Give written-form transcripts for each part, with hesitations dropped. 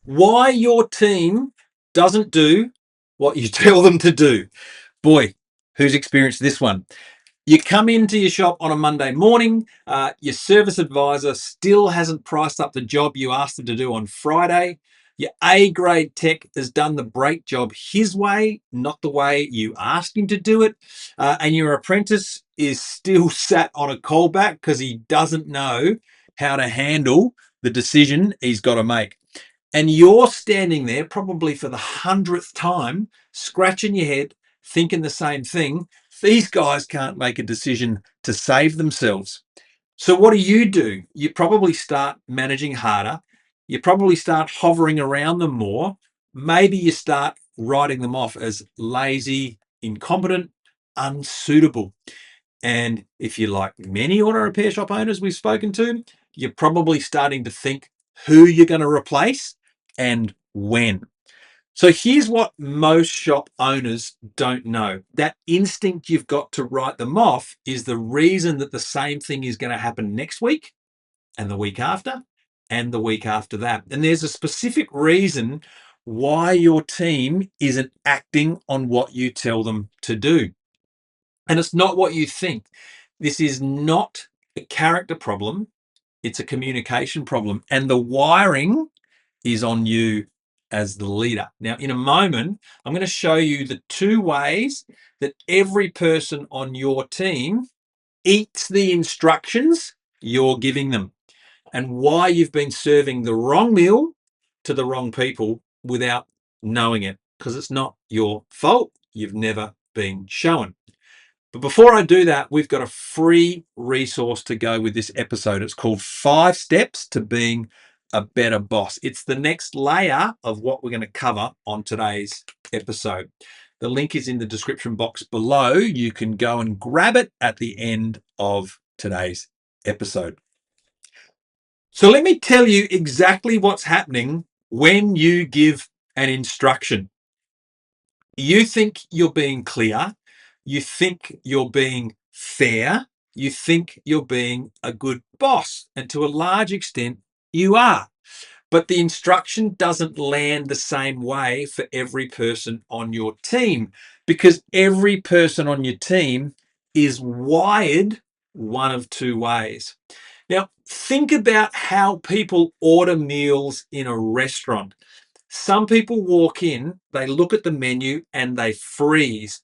Why your team doesn't do what you tell them to do. Boy, who's experienced this one? You come into your shop on a Monday morning, your service advisor still hasn't priced up the job you asked them to do on Friday. Your A grade tech has done the brake job his way, not the way you asked him to do it. And your apprentice is still sat on a callback because he doesn't know how to handle the decision he's got to make. And you're standing there probably for the 100th time, scratching your head, thinking the same thing. These guys can't make a decision to save themselves. So what do? You probably start managing harder. You probably start hovering around them more. Maybe you start writing them off as lazy, incompetent, unsuitable. And if you're like many auto repair shop owners we've spoken to, you're probably starting to think who you're going to replace and when. So here's what most shop owners don't know. That instinct you've got to write them off is the reason that the same thing is going to happen next week and the week after and the week after that. And there's a specific reason why your team isn't acting on what you tell them to do. And it's not what you think. This is not a character problem, it's a communication problem. And the wiring is on you as the leader. Now, in a moment, I'm going to show you the two ways that every person on your team eats the instructions you're giving them and why you've been serving the wrong meal to the wrong people without knowing it, because it's not your fault. You've never been shown. But before I do that, we've got a free resource to go with this episode. It's called 5 Steps to Being a Better Boss. It's the next layer of what we're going to cover on today's episode. The link is in the description box below. You can go and grab it at the end of today's episode. So let me tell you exactly what's happening when you give an instruction. You think you're being clear. You think you're being fair. You think you're being a good boss. And to a large extent, you are. But the instruction doesn't land the same way for every person on your team, because every person on your team is wired one of two ways. Now, think about how people order meals in a restaurant. Some people walk in, they look at the menu and they freeze.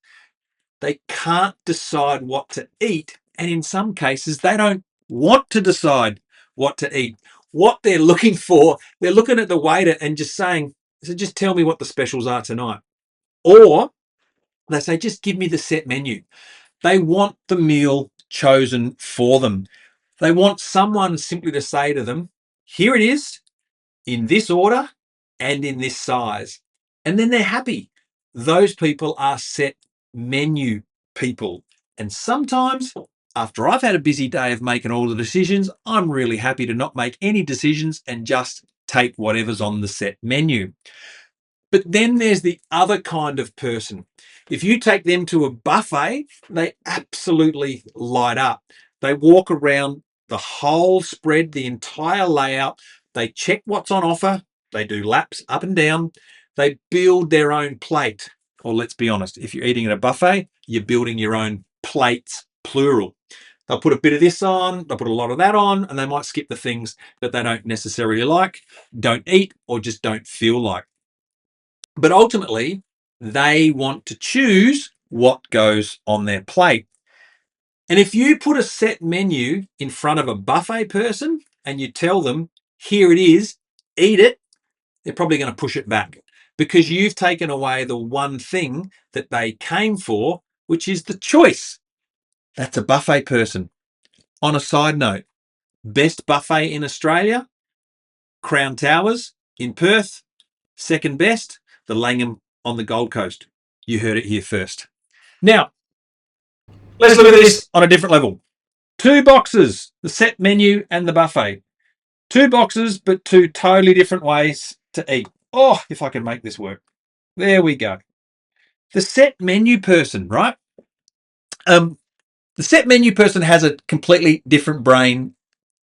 They can't decide what to eat. And in some cases, they don't want to decide what to eat. What they're looking for, they're looking at the waiter and just saying, so just tell me what the specials are tonight. Or they say, just give me the set menu. They want the meal chosen for them. They want someone simply to say to them, here it is in this order and in this size. And then they're happy. Those people are set menu people. And sometimes, after I've had a busy day of making all the decisions, I'm really happy to not make any decisions and just take whatever's on the set menu. But then there's the other kind of person. If you take them to a buffet, they absolutely light up. They walk around the whole spread, the entire layout. They check what's on offer. They do laps up and down. They build their own plate. Or let's be honest, if you're eating at a buffet, you're building your own plates, plural. They'll put a bit of this on, they'll put a lot of that on, and they might skip the things that they don't necessarily like, don't eat, or just don't feel like. But ultimately, they want to choose what goes on their plate. And if you put a set menu in front of a buffet person and you tell them, here it is, eat it, they're probably going to push it back because you've taken away the one thing that they came for, which is the choice. That's a buffet person. On a side note, best buffet in Australia, Crown Towers in Perth. Second best, the Langham on the Gold Coast. You heard it here first. Now, let's look at this on a different level. 2 boxes, the set menu and the buffet. 2 boxes, but 2 totally different ways to eat. Oh, if I can make this work. There we go. The set menu person, right? The set menu person has a completely different brain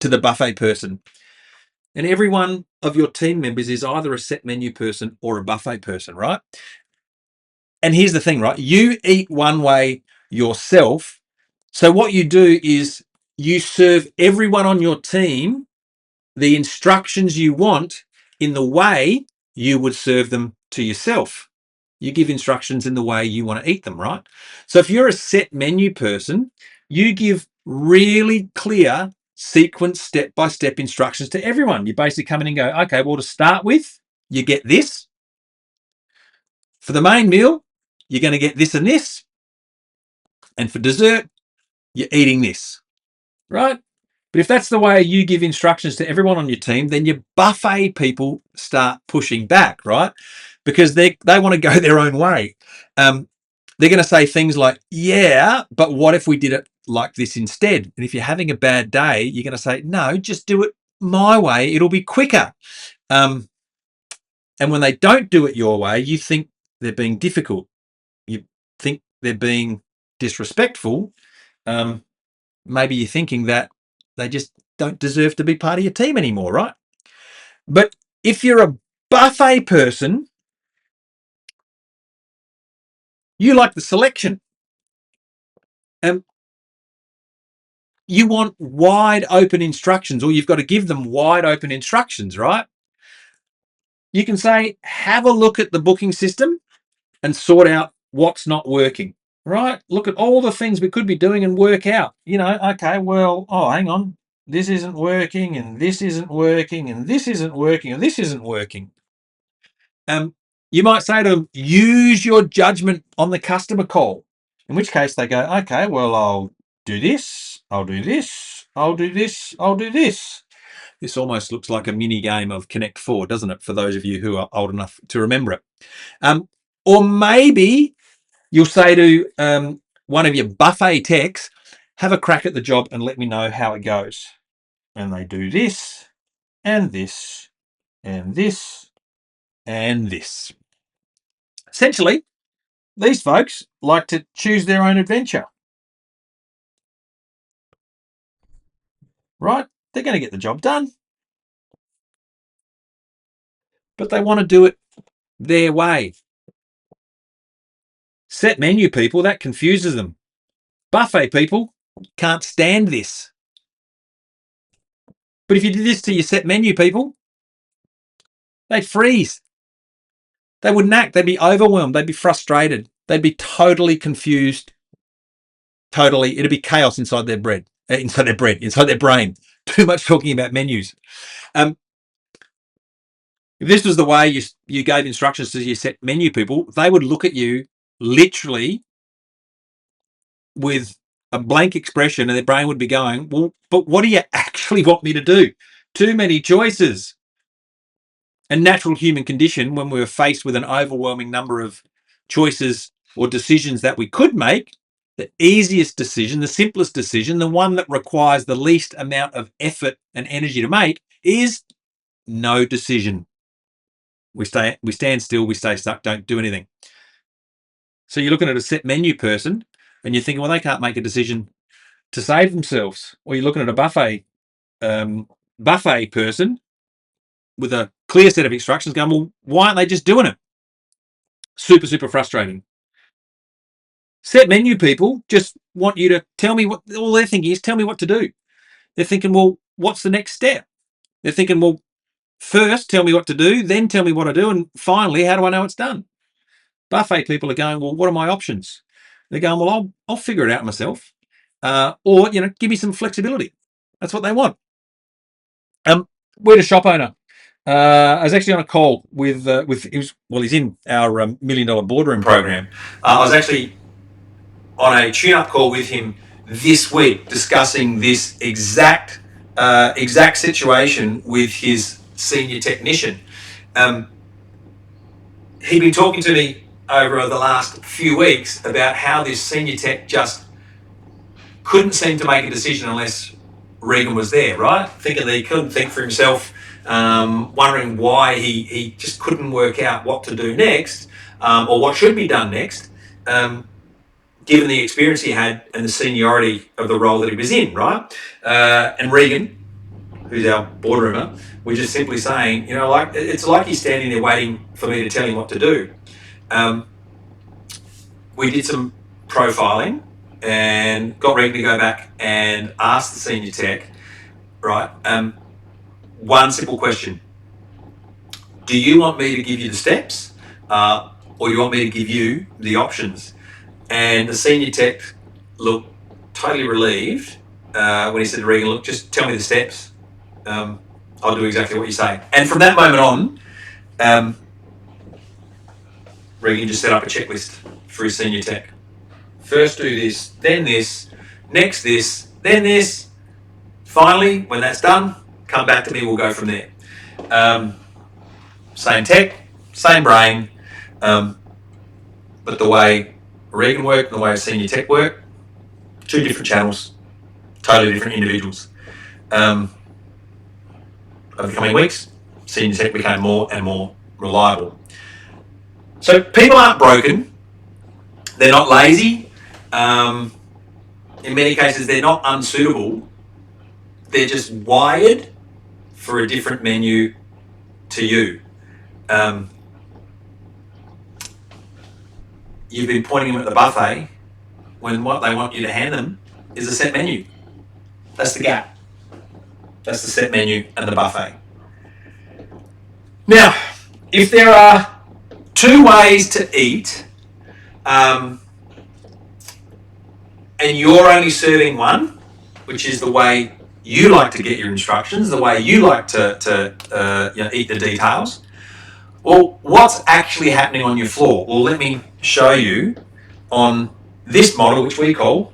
to the buffet person. And everyone of your team members is either a set menu person or a buffet person, right? And here's the thing, right? You eat one way yourself. So what you do is you serve everyone on your team the instructions you want in the way you would serve them to yourself. You give instructions in the way you want to eat them, right? So if you're a set menu person, you give really clear sequence step-by-step instructions to everyone. You basically come in and go, okay, well, to start with, you get this. For the main meal, you're going to get this and this. And for dessert, you're eating this, right? But if that's the way you give instructions to everyone on your team, then your buffet people start pushing back, right? Because they want to go their own way. They're going to say things like, yeah, but what if we did it like this instead? And if you're having a bad day, you're going to say, no, just do it my way. It'll be quicker. And when they don't do it your way, you think they're being difficult. You think they're being disrespectful. Maybe you're thinking that they just don't deserve to be part of your team anymore, right? But if you're a buffet person, you like the selection. You want wide open instructions, or you've got to give them wide open instructions, right? You can say, have a look at the booking system and sort out what's not working, right? Look at all the things we could be doing and work out, okay, well, oh, hang on. This isn't working, and this isn't working, and this isn't working, and this isn't working. You might say to them, use your judgment on the customer call, in which case they go, okay, well, I'll do this, I'll do this, I'll do this, I'll do this. This almost looks like a mini game of Connect 4, doesn't it, for those of you who are old enough to remember it? Or maybe you'll say to one of your buffet techs, have a crack at the job and let me know how it goes. And they do this, and this, and this, and this. Essentially, these folks like to choose their own adventure, right? They're going to get the job done, but they want to do it their way. Set menu people, that confuses them. Buffet people can't stand this. But if you did this to your set menu people, they'd freeze. They wouldn't act. They'd be overwhelmed. They'd be frustrated. They'd be totally confused. Totally. It'd be chaos inside their brain. Too much talking about menus. If this was the way you gave instructions to your set menu people, they would look at you literally with a blank expression, and their brain would be going, well, but what do you actually want me to do? Too many choices. A natural human condition when we were faced with an overwhelming number of choices or decisions that we could make, the easiest decision, the simplest decision, the one that requires the least amount of effort and energy to make is no decision. We stand still, we stay stuck, don't do anything. So you're looking at a set menu person and you're thinking, well, they can't make a decision to save themselves. Or you're looking at a buffet person with a clear set of instructions going, well, why aren't they just doing it? Super, super frustrating. Set menu people just want you to tell me what, all they're thinking is tell me what to do. They're thinking, well, what's the next step? They're thinking, well, first tell me what to do, then tell me what to do, and finally, how do I know it's done? Buffet people are going, well, what are my options? They're going, well, I'll figure it out myself. Or, give me some flexibility. That's what they want. We're a shop owner. I was actually on a call with he's in our $1 million boardroom program. I was actually on a tune-up call with him this week discussing this exact situation with his senior technician. He'd been talking to me over the last few weeks about how this senior tech just couldn't seem to make a decision unless Regan was there, right? Thinking that he couldn't think for himself, wondering why he just couldn't work out what to do next, or what should be done next, given the experience he had and the seniority of the role that he was in, right? And Regan, who's our boardroomer, we're just simply saying, like it's like he's standing there waiting for me to tell him what to do. We did some profiling and got Regan to go back and ask the senior tech, right? One simple question: do you want me to give you the steps, or do you want me to give you the options? And the senior tech looked totally relieved when he said to Regan, "Look, just tell me the steps. I'll do exactly what you say." And from that moment on, Regan just set up a checklist for his senior tech. First do this, next this, then this. Finally, when that's done, come back to me, we'll go from there. Same tech, same brain, but the way Regan worked and the way senior tech worked, two different channels, totally different individuals. Over the coming weeks, senior tech became more and more reliable. So people aren't broken, they're not lazy. In many cases, they're not unsuitable. They're just wired for a different menu to you. You've been pointing them at the buffet when what they want you to hand them is a set menu. That's the gap. That's the set menu and the buffet. Now, if there are two ways to eat, and you're only serving one, which is the way you like to get your instructions, the way you like to eat the details, well, what's actually happening on your floor? Well, let me show you on this model, which we call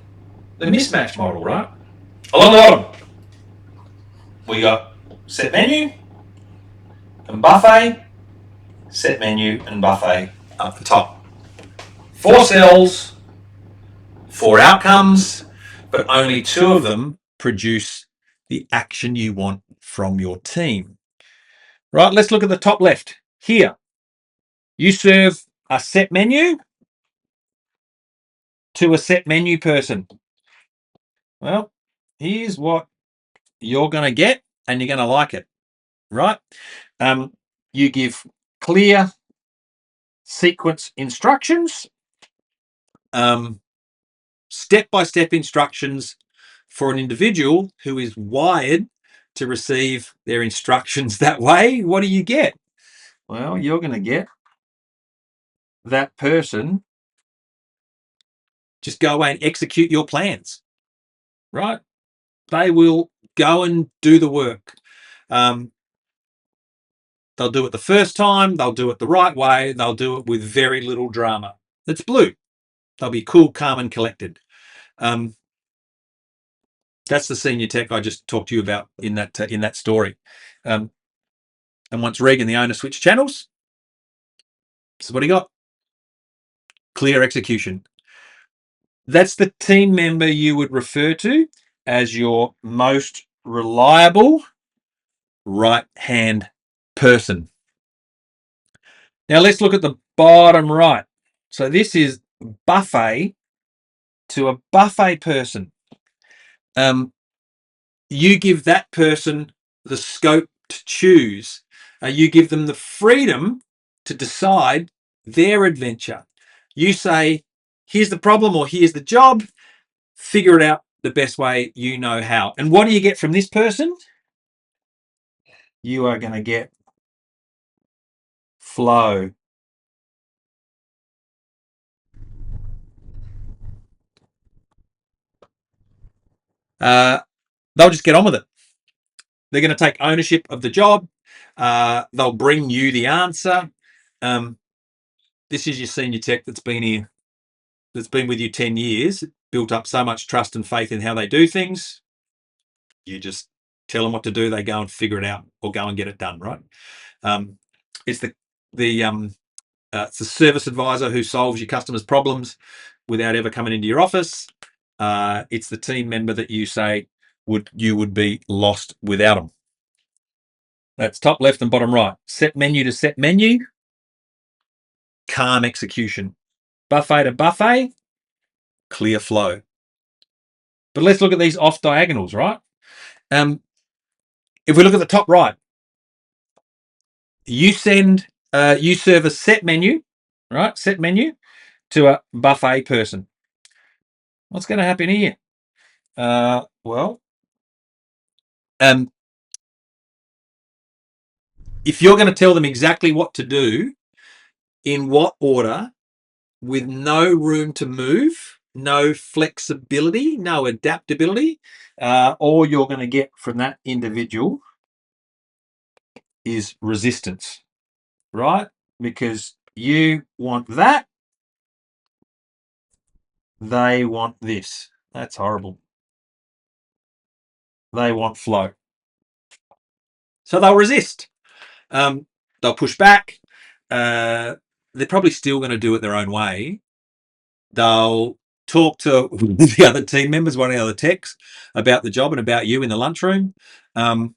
the mismatch model, right? Along the bottom, we got set menu and buffet, set menu and buffet up the top. 4 cells, 4 outcomes, but only 2 of them produce the action you want from your team. Right, let's look at the top left. Here, you serve a set menu to a set menu person. Well, here's what you're going to get, and you're going to like it, right? You give clear sequence instructions, step-by-step instructions for an individual who is wired to receive their instructions that way. What do you get? Well, you're going to get that person just go away and execute your plans, right? They will go and do the work. They'll do it the first time. They'll do it the right way. They'll do it with very little drama. It's blue. They'll be cool, calm, and collected. That's the senior tech I just talked to you about in that story. And once Regan, the owner, switched channels, this is what he got. Clear execution. That's the team member you would refer to as your most reliable right-hand person. Now let's look at the bottom right. So this is buffet to a buffet person. You give that person the scope to choose. You give them the freedom to decide their adventure. You say, here's the problem or here's the job. Figure it out the best way you know how. And what do you get from this person? You are going to get flow. They'll just get on with it. They're going to take ownership of the job. They'll bring you the answer. This is your senior tech that's been here, that's been with you 10 years, built up so much trust and faith in how they do things. You just tell them what to do. They go and figure it out or go and get it done, right? It's it's the service advisor who solves your customers' problems without ever coming into your office. It's the team member that you say you would be lost without them. That's top left and bottom right. Set menu to set menu. Calm execution. Buffet to buffet. Clear flow. But let's look at these off diagonals, right? If we look at the top right, you serve a set menu, right? Set menu to a buffet person. What's going to happen here? Well, if you're going to tell them exactly what to do, in what order, with no room to move, no flexibility, no adaptability, all you're going to get from that individual is resistance, right? Because you want that, they want this. That's horrible. They want flow. So they'll resist. They'll push back. They're probably still going to do it their own way. They'll talk to the other team members, one of the other techs, about the job and about you in the lunchroom. They'll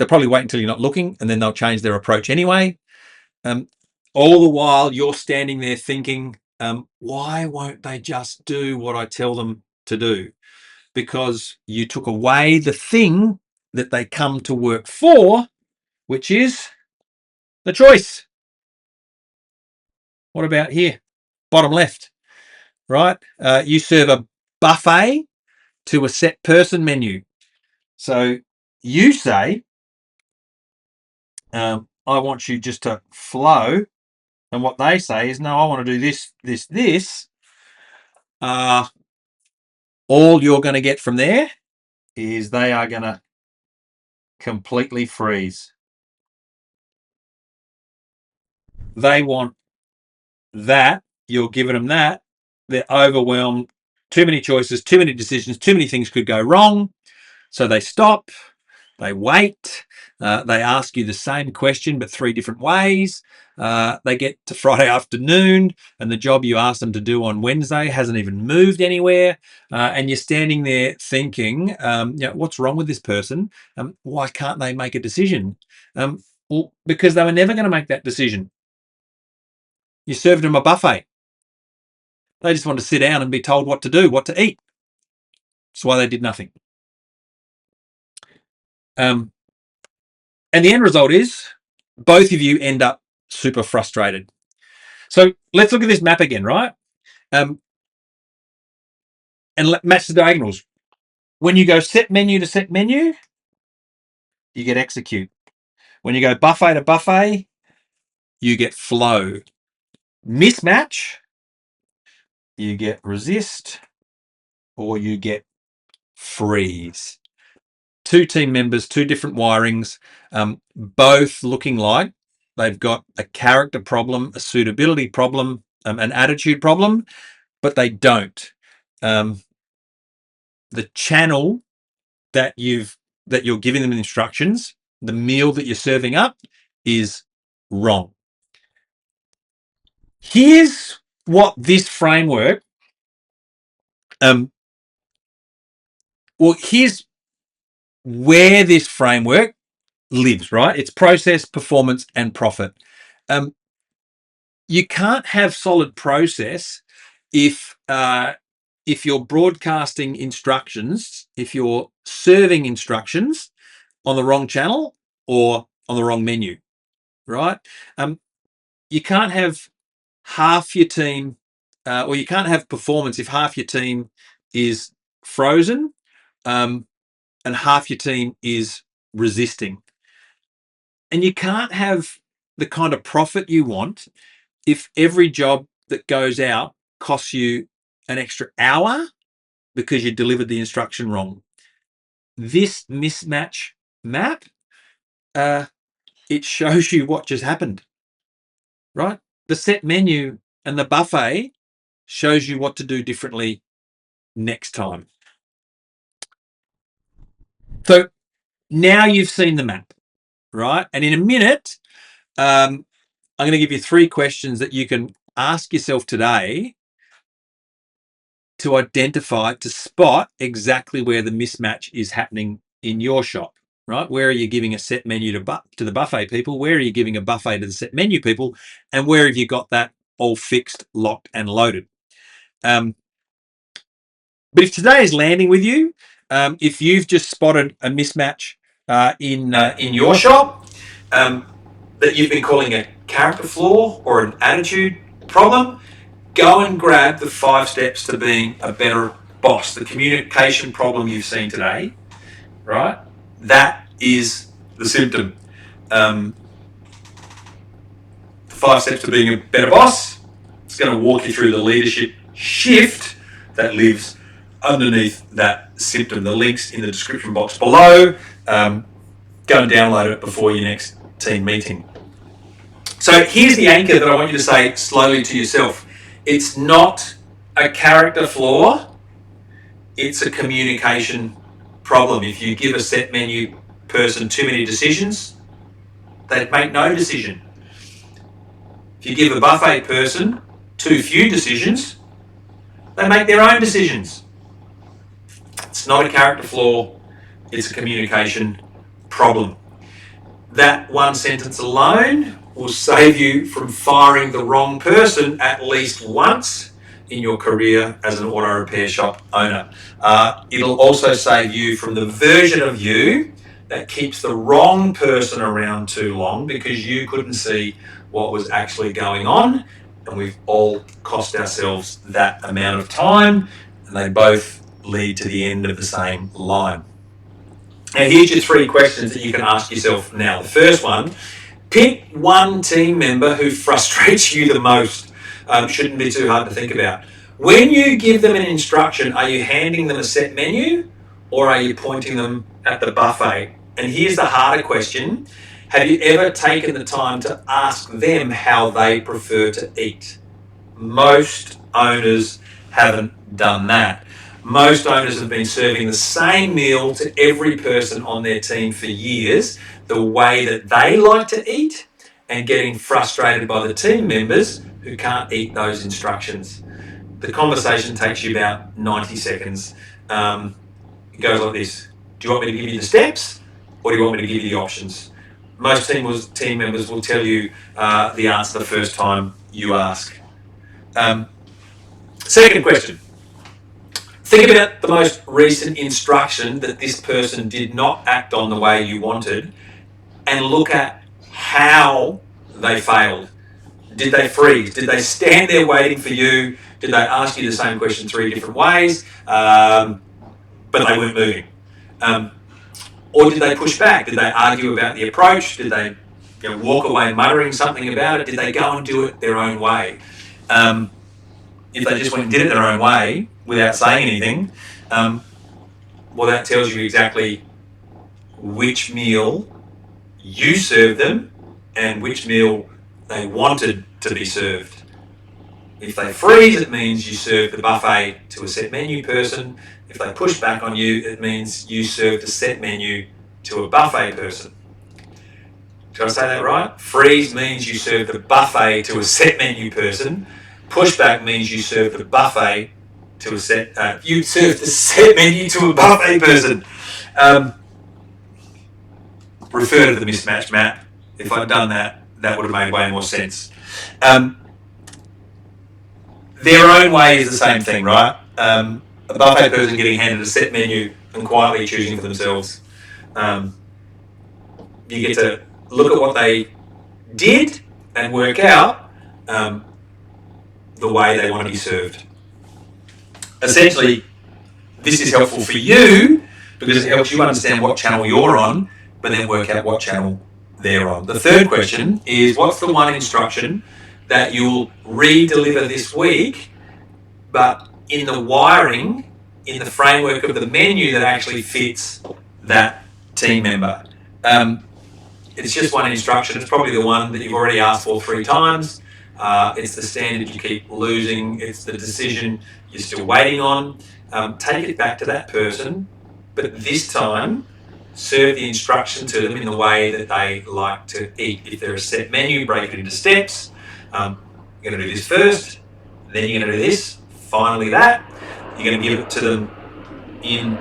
probably wait until you're not looking, and then they'll change their approach anyway. All the while, you're standing there thinking, why won't they just do what I tell them to do? Because you took away the thing that they come to work for, which is the choice. What about here? Bottom left, right? You serve a buffet to a set person menu. So you say, I want you just to flow. And what they say is, no, I want to do this, this, this. All you're going to get from there is they are going to completely freeze. They want that. You're giving them that. They're overwhelmed. Too many choices, too many decisions, too many things could go wrong. So they stop. They wait. They ask you the same question, but 3 different ways. They get to Friday afternoon, and the job you asked them to do on Wednesday hasn't even moved anywhere. And you're standing there thinking, what's wrong with this person? Why can't they make a decision? Well, because they were never going to make that decision. You served them a buffet. They just want to sit down and be told what to do, what to eat. That's why they did nothing. And the end result is both of you end up super frustrated. So let's look at this map again, right? And match the diagonals. When you go set menu to set menu, you get execute. When you go buffet to buffet, you get flow. Mismatch, you get resist, or you get freeze. 2 team members, 2 different wirings, both looking like they've got a character problem, a suitability problem, an attitude problem, but they don't. The channel that you're giving them instructions, the meal that you're serving up, is wrong. Here's what this framework, here's where this framework lives, right? It's process, performance, and profit. You can't have solid process if you're broadcasting instructions, if you're serving instructions on the wrong channel or on the wrong menu, right? You can't have half your team, or you can't have performance if half your team is frozen and half your team is resisting. And you can't have the kind of profit you want if every job that goes out costs you an extra hour because you delivered the instruction wrong. This mismatch map, it shows you what just happened, right? The set menu and the buffet shows you what to do differently next time. So now you've seen the map, right? And in a minute, I'm going to give you 3 questions that you can ask yourself today to identify, to spot exactly where the mismatch is happening in your shop, right? Where are you giving a set menu to the buffet people? Where are you giving a buffet to the set menu people? And where have you got that all fixed, locked, and loaded? But if today is landing with you, if you've just spotted a mismatch in your shop that you've been calling a character flaw or an attitude problem, go and grab the 5 steps to being a better boss. The communication problem you've seen today, right? That is the symptom. The 5 steps to being a better boss. It's going to walk you through the leadership shift that lives underneath that symptom. The link's in the description box below. Go and download it before your next team meeting. So here's the anchor that I want you to say slowly to yourself. It's not a character flaw, it's a communication problem. If you give a set menu person too many decisions, they'd make no decision. If you give a buffet person too few decisions, they make their own decisions. It's not a character flaw, it's a communication problem. That one sentence alone will save you from firing the wrong person at least once in your career as an auto repair shop owner. It'll also save you from the version of you that keeps the wrong person around too long because you couldn't see what was actually going on, and we've all cost ourselves that amount of time, and they both lead to the end of the same line. Now, here's your 3 questions that you can ask yourself now. The first one, pick one team member who frustrates you the most. Shouldn't be too hard to think about. When you give them an instruction, are you handing them a set menu or are you pointing them at the buffet? And here's the harder question. Have you ever taken the time to ask them how they prefer to eat? Most owners haven't done that. Most owners have been serving the same meal to every person on their team for years, the way that they like to eat, and getting frustrated by the team members who can't eat those instructions. The conversation takes you about 90 seconds. It goes like this. Do you want me to give you the steps or do you want me to give you the options? Most team members will tell you the answer the first time you ask. Second question. Think about the most recent instruction that this person did not act on the way you wanted and look at how they failed. Did they freeze? Did they stand there waiting for you? Did they ask you the same question 3 different ways, but they weren't moving? Or did they push back? Did they argue about the approach? Did they walk away muttering something about it? Did they go and do it their own way? If they just went and did it their own way without saying anything, well, that tells you exactly which meal you served them and which meal they wanted to be served. If they freeze, it means you served the buffet to a set menu person. If they push back on you, it means you served a set menu to a buffet person. Did I say that right? Freeze means you served the buffet to a set menu person. Pushback means you serve the buffet to a set. You serve the set menu to a buffet person. Refer to the mismatch map. If I'd done that, that would have made way more sense. Their own way is the same thing, right? A buffet person getting handed a set menu and quietly choosing for themselves. You get to look at what they did and work out the way they want to be served. Essentially, this is helpful for you because it helps you understand what channel you're on, but then work out what channel they're on. The third question is, what's the one instruction that you'll re-deliver this week, but in the wiring, in the framework of the menu that actually fits that team member? It's just one instruction. It's probably the one that you've already asked for 3 times. It's the standard you keep losing. It's the decision you're still waiting on. Take it back to that person, but this time serve the instruction to them in the way that they like to eat. If they're a set menu, break it into steps. You're going to do this first, then you're going to do this, finally that. You're going to give it to them in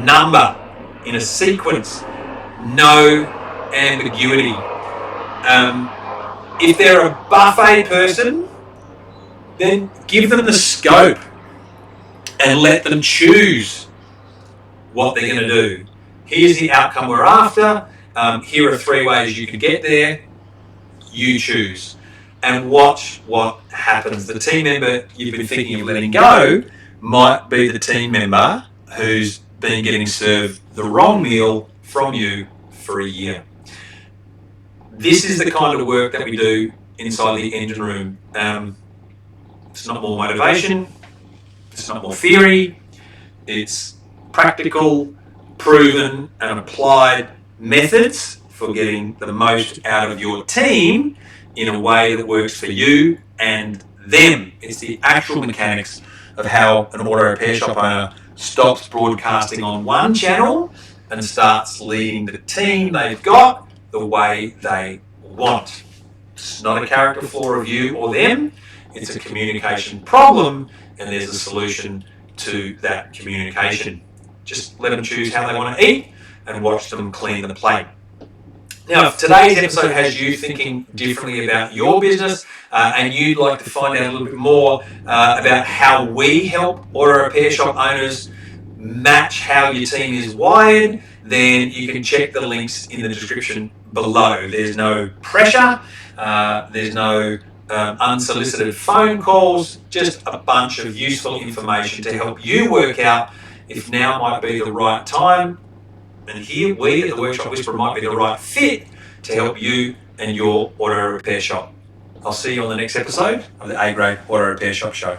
number, in a sequence, no ambiguity. If they're a buffet person, then give them the scope and let them choose what they're going to do. Here's the outcome we're after. Here are 3 ways you can get there. You choose. And watch what happens. The team member you've been thinking of letting go might be the team member who's been getting served the wrong meal from you for a year. This is the kind of work that we do inside the engine room. It's not more motivation, it's not more theory, it's practical, proven and applied methods for getting the most out of your team in a way that works for you and them. It's the actual mechanics of how an auto repair shop owner stops broadcasting on one channel and starts leading the team they've got the way they want. It's not a character flaw of you or them, it's a communication problem, and there's a solution to that communication. Just let them choose how they want to eat and watch them clean the plate. Now, if today's episode has you thinking differently about your business and you'd like to find out a little bit more about how we help auto repair shop owners match how your team is wired, then you can check the links in the description below. There's no pressure, there's no unsolicited phone calls, just a bunch of useful information to help you work out if now might be the right time, and here we at the Workshop Whisperer might be the right fit to help you and your auto repair shop. I'll see you on the next episode of the A Grade Auto Repair Shop Show.